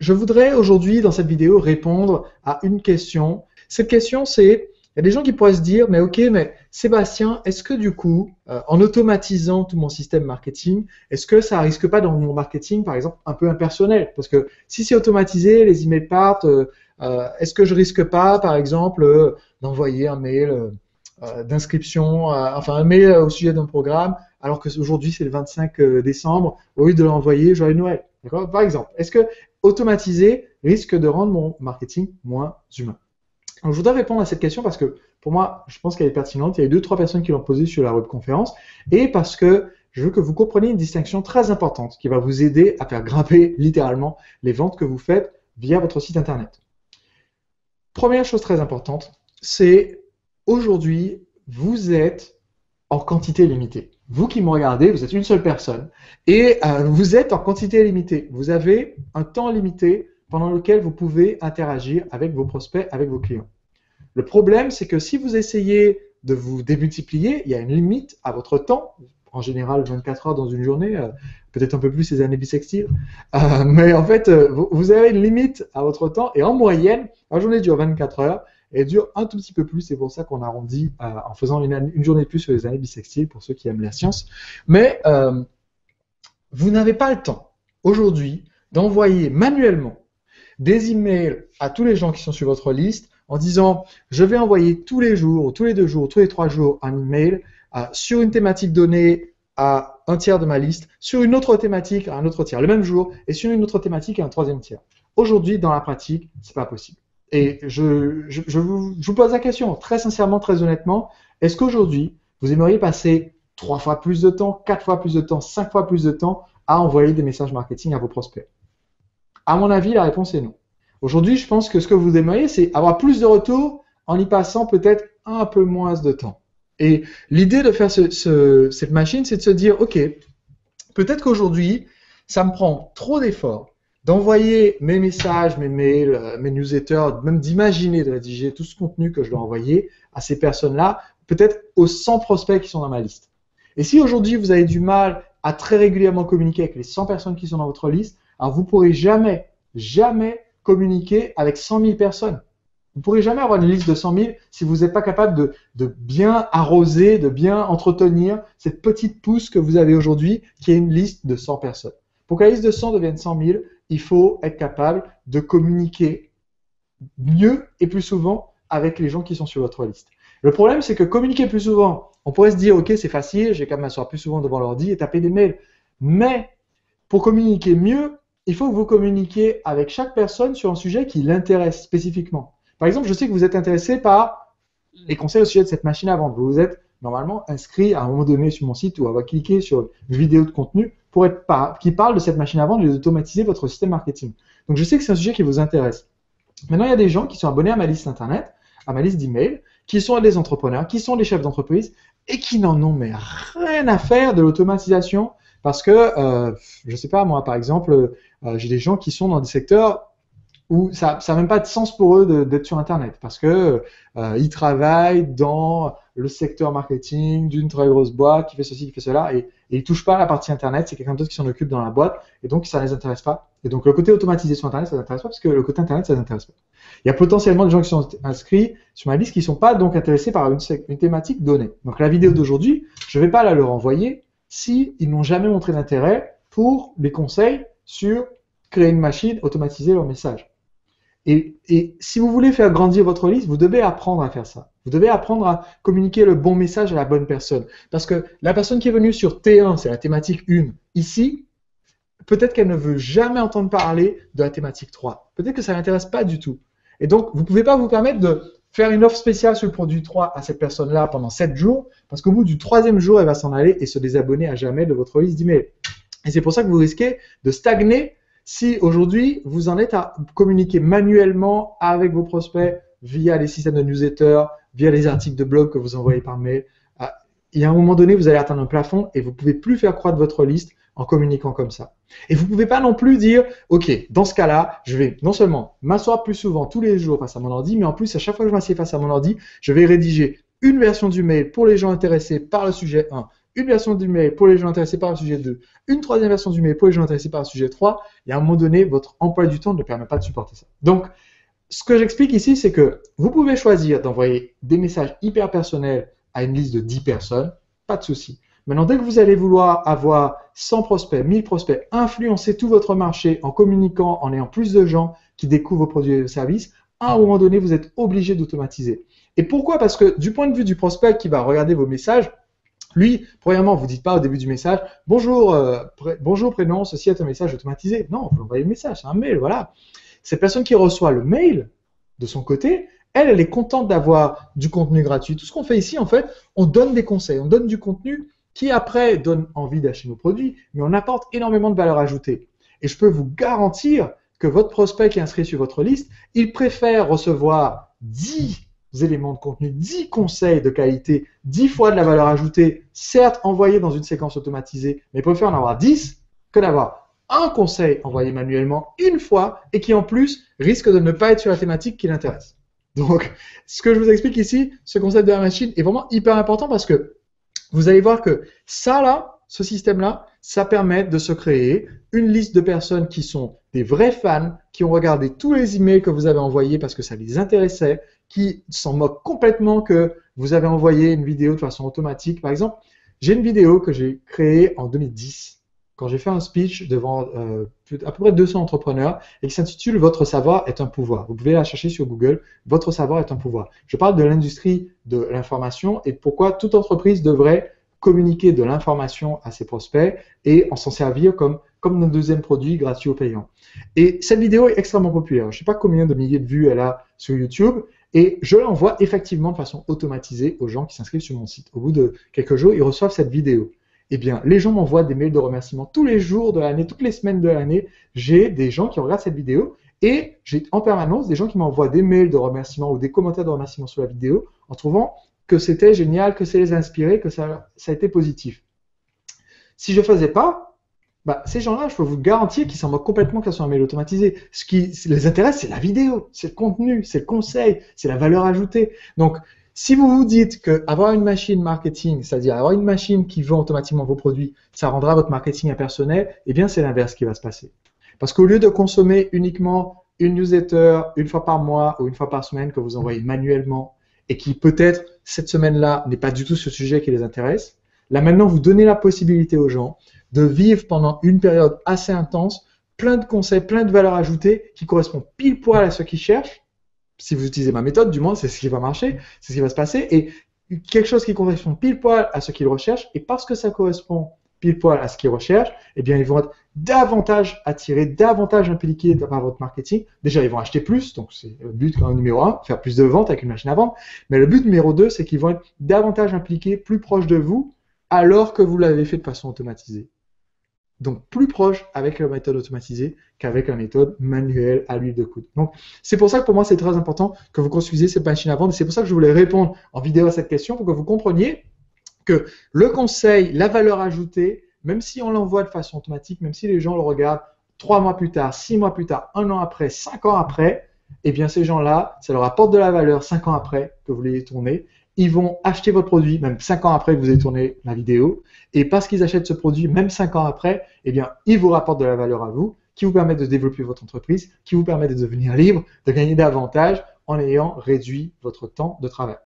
je voudrais aujourd'hui, dans cette vidéo, répondre à une question. Cette question, c'est, il y a des gens qui pourraient se dire, mais ok, mais Sébastien, est-ce que du coup, en automatisant tout mon système marketing, est-ce que ça risque pas dans mon marketing, par exemple, un peu impersonnel? Parce que si c'est automatisé, les emails partent, est-ce que je risque pas, par exemple, d'envoyer un mail d'inscription, enfin un mail au sujet d'un programme, alors qu'aujourd'hui c'est le 25 décembre, au lieu de l'envoyer joyeux Noël. D'accord? Par exemple, est-ce que automatiser risque de rendre mon marketing moins humain? Donc, je voudrais répondre à cette question parce que pour moi, je pense qu'elle est pertinente. Il y a eu 2-3 personnes qui l'ont posée sur la webconférence et parce que je veux que vous compreniez une distinction très importante qui va vous aider à faire grimper littéralement les ventes que vous faites via votre site internet. Première chose très importante, c'est aujourd'hui, vous êtes en quantité limitée. Vous qui me regardez, vous êtes une seule personne et vous êtes en quantité limitée. Vous avez un temps limité pendant lequel vous pouvez interagir avec vos prospects, avec vos clients. Le problème, c'est que si vous essayez de vous démultiplier, il y a une limite à votre temps. En général, 24 heures dans une journée, peut-être un peu plus ces années bissextiles. Mais en fait, vous avez une limite à votre temps et en moyenne, la journée dure 24 heures et elle dure un tout petit peu plus. C'est pour ça qu'on arrondit en faisant une journée de plus sur les années bissextiles pour ceux qui aiment la science. Mais vous n'avez pas le temps aujourd'hui d'envoyer manuellement des emails à tous les gens qui sont sur votre liste en disant je vais envoyer tous les jours, tous les 2 jours, tous les 3 jours un email sur une thématique donnée à un tiers de ma liste, sur une autre thématique à un autre tiers le même jour et sur une autre thématique à un troisième tiers. Aujourd'hui, dans la pratique, c'est pas possible. Et je vous pose la question très sincèrement, très honnêtement, est-ce qu'aujourd'hui, vous aimeriez passer 3 fois plus de temps, 4 fois plus de temps, 5 fois plus de temps à envoyer des messages marketing à vos prospects? À mon avis, la réponse est non. Aujourd'hui, je pense que ce que vous aimeriez, c'est avoir plus de retours en y passant peut-être un peu moins de temps. Et l'idée de faire cette machine, c'est de se dire, ok, peut-être qu'aujourd'hui, ça me prend trop d'efforts d'envoyer mes messages, mes mails, mes newsletters, même d'imaginer de rédiger tout ce contenu que je dois envoyer à ces personnes-là, peut-être aux 100 prospects qui sont dans ma liste. Et si aujourd'hui, vous avez du mal à très régulièrement communiquer avec les 100 personnes qui sont dans votre liste, alors vous ne pourrez jamais communiquer avec 100 000 personnes. Vous ne pourrez jamais avoir une liste de 100 000 si vous n'êtes pas capable de bien arroser, de bien entretenir cette petite pousse que vous avez aujourd'hui, qui est une liste de 100 personnes. Pour que la liste de 100 devienne 100 000, il faut être capable de communiquer mieux et plus souvent avec les gens qui sont sur votre liste. Le problème, c'est que communiquer plus souvent, on pourrait se dire, ok, c'est facile, j'ai qu'à m'asseoir plus souvent devant l'ordi et taper des mails. Mais pour communiquer mieux, il faut que vous communiquiez avec chaque personne sur un sujet qui l'intéresse spécifiquement. Par exemple, je sais que vous êtes intéressé par les conseils au sujet de cette machine à vendre. Vous êtes normalement inscrit à un moment donné sur mon site ou avoir cliqué sur une vidéo de contenu pour qui parle de cette machine à vendre et d'automatiser votre système marketing. Donc, je sais que c'est un sujet qui vous intéresse. Maintenant, il y a des gens qui sont abonnés à ma liste internet, à ma liste d'emails, qui sont des entrepreneurs, qui sont des chefs d'entreprise et qui n'en ont mais rien à faire de l'automatisation parce que, je ne sais pas, moi, par exemple, j'ai des gens qui sont dans des secteurs où ça n'a même pas de sens pour eux d'être sur Internet parce que ils travaillent dans le secteur marketing d'une très grosse boîte qui fait ceci, qui fait cela et ils ne touchent pas à la partie Internet, c'est quelqu'un d'autre qui s'en occupe dans la boîte et donc ça ne les intéresse pas. Et donc le côté automatisé sur Internet, ça ne les intéresse pas parce que le côté Internet, ça ne les intéresse pas. Il y a potentiellement des gens qui sont inscrits sur ma liste qui ne sont pas donc intéressés par une thématique donnée. Donc la vidéo d'aujourd'hui, je ne vais pas la leur envoyer si ils n'ont jamais montré d'intérêt pour les conseils sur créer une machine, automatiser leur message. Et si vous voulez faire grandir votre liste, vous devez apprendre à faire ça. Vous devez apprendre à communiquer le bon message à la bonne personne. Parce que la personne qui est venue sur T1, c'est la thématique 1, ici, peut-être qu'elle ne veut jamais entendre parler de la thématique 3. Peut-être que ça ne l'intéresse pas du tout. Et donc, vous ne pouvez pas vous permettre de faire une offre spéciale sur le produit 3 à cette personne-là pendant 7 jours, parce qu'au bout du 3e jour, elle va s'en aller et se désabonner à jamais de votre liste d'emails. Et c'est pour ça que vous risquez de stagner si aujourd'hui, vous en êtes à communiquer manuellement avec vos prospects via les systèmes de newsletter, via les articles de blog que vous envoyez par mail. Il y a un moment donné, vous allez atteindre un plafond et vous ne pouvez plus faire croître votre liste en communiquant comme ça. Et vous ne pouvez pas non plus dire, ok, dans ce cas-là, je vais non seulement m'asseoir plus souvent tous les jours face à mon ordi, mais en plus, à chaque fois que je m'assieds face à mon ordi, je vais rédiger une version du mail pour les gens intéressés par le sujet 1, une version du mail pour les gens intéressés par le sujet 2, une troisième version du mail pour les gens intéressés par le sujet 3, et à un moment donné, votre emploi du temps ne permet pas de supporter ça. Donc, ce que j'explique ici, c'est que vous pouvez choisir d'envoyer des messages hyper personnels à une liste de 10 personnes, pas de souci. Maintenant, dès que vous allez vouloir avoir 100 prospects, 1000 prospects, influencer tout votre marché en communiquant, en ayant plus de gens qui découvrent vos produits et vos services, à un moment donné, vous êtes obligé d'automatiser. Et pourquoi? Parce que du point de vue du prospect qui va regarder vos messages, lui, premièrement, vous ne dites pas au début du message « Bonjour, bonjour prénom, ceci est un message automatisé ». Non, vous envoyez le message, c'est un mail, voilà. Cette personne qui reçoit le mail, de son côté, elle est contente d'avoir du contenu gratuit. Tout ce qu'on fait ici, en fait, on donne des conseils, on donne du contenu qui après donne envie d'acheter nos produits, mais on apporte énormément de valeur ajoutée. Et je peux vous garantir que votre prospect qui est inscrit sur votre liste, il préfère recevoir 10 éléments de contenu, 10 conseils de qualité, 10 fois de la valeur ajoutée, certes envoyés dans une séquence automatisée, mais il préfère en avoir 10 que d'avoir un conseil envoyé manuellement une fois et qui en plus risque de ne pas être sur la thématique qui l'intéresse. Donc, ce que je vous explique ici, ce concept de la machine est vraiment hyper important parce que vous allez voir que ça là, ce système-là, ça permet de se créer une liste de personnes qui sont des vrais fans, qui ont regardé tous les emails que vous avez envoyés parce que ça les intéressait, qui s'en moquent complètement que vous avez envoyé une vidéo de façon automatique. Par exemple, j'ai une vidéo que j'ai créée en 2010 quand j'ai fait un speech devant à peu près 200 entrepreneurs et qui s'intitule « Votre savoir est un pouvoir ». Vous pouvez la chercher sur Google, « Votre savoir est un pouvoir ». Je parle de l'industrie de l'information et pourquoi toute entreprise devrait communiquer de l'information à ses prospects et en s'en servir comme un deuxième produit gratuit ou payant. Et cette vidéo est extrêmement populaire. Je ne sais pas combien de milliers de vues elle a sur YouTube et je l'envoie effectivement de façon automatisée aux gens qui s'inscrivent sur mon site. Au bout de quelques jours, ils reçoivent cette vidéo. Eh bien, les gens m'envoient des mails de remerciement tous les jours de l'année, toutes les semaines de l'année. J'ai des gens qui regardent cette vidéo et j'ai en permanence des gens qui m'envoient des mails de remerciement ou des commentaires de remerciement sur la vidéo en trouvant que c'était génial, que ça les a inspirés, que ça a été positif. Si je ne faisais pas, ces gens-là, je peux vous garantir qu'ils s'en moquent complètement que ça soit un mail automatisé. Ce qui les intéresse, c'est la vidéo, c'est le contenu, c'est le conseil, c'est la valeur ajoutée. Donc, si vous vous dites qu'avoir une machine marketing, c'est-à-dire avoir une machine qui vend automatiquement vos produits, ça rendra votre marketing impersonnel, eh bien, c'est l'inverse qui va se passer. Parce qu'au lieu de consommer uniquement une newsletter une fois par mois ou une fois par semaine que vous envoyez manuellement et qui peut-être cette semaine-là n'est pas du tout ce sujet qui les intéresse, là maintenant, vous donnez la possibilité aux gens de vivre pendant une période assez intense, plein de conseils, plein de valeurs ajoutées qui correspondent pile poil à ce qu'ils cherchent. Si vous utilisez ma méthode, du moins, c'est ce qui va marcher, c'est ce qui va se passer. Et quelque chose qui correspond pile poil à ce qu'ils recherchent, et parce que ça correspond pile poil à ce qu'ils recherchent, eh bien, ils vont être davantage attirés, davantage impliqués par votre marketing. Déjà, ils vont acheter plus, donc c'est le but numéro 1, faire plus de ventes avec une machine à vendre. Mais le but numéro 2, c'est qu'ils vont être davantage impliqués, plus proches de vous, alors que vous l'avez fait de façon automatisée. Donc, plus proche avec la méthode automatisée qu'avec la méthode manuelle à l'huile de coude. Donc, c'est pour ça que pour moi, c'est très important que vous construisez cette machine à vendre. Et c'est pour ça que je voulais répondre en vidéo à cette question pour que vous compreniez que le conseil, la valeur ajoutée, même si on l'envoie de façon automatique, même si les gens le regardent 3 mois plus tard, 6 mois plus tard, 1 an après, 5 ans après, eh bien, ces gens-là, ça leur apporte de la valeur 5 ans après que vous l'ayez tourné. Ils vont acheter votre produit, même 5 ans après que vous ayez tourné la vidéo. Et parce qu'ils achètent ce produit, même 5 ans après, eh bien, ils vous rapportent de la valeur à vous, qui vous permet de développer votre entreprise, qui vous permet de devenir libre, de gagner davantage en ayant réduit votre temps de travail.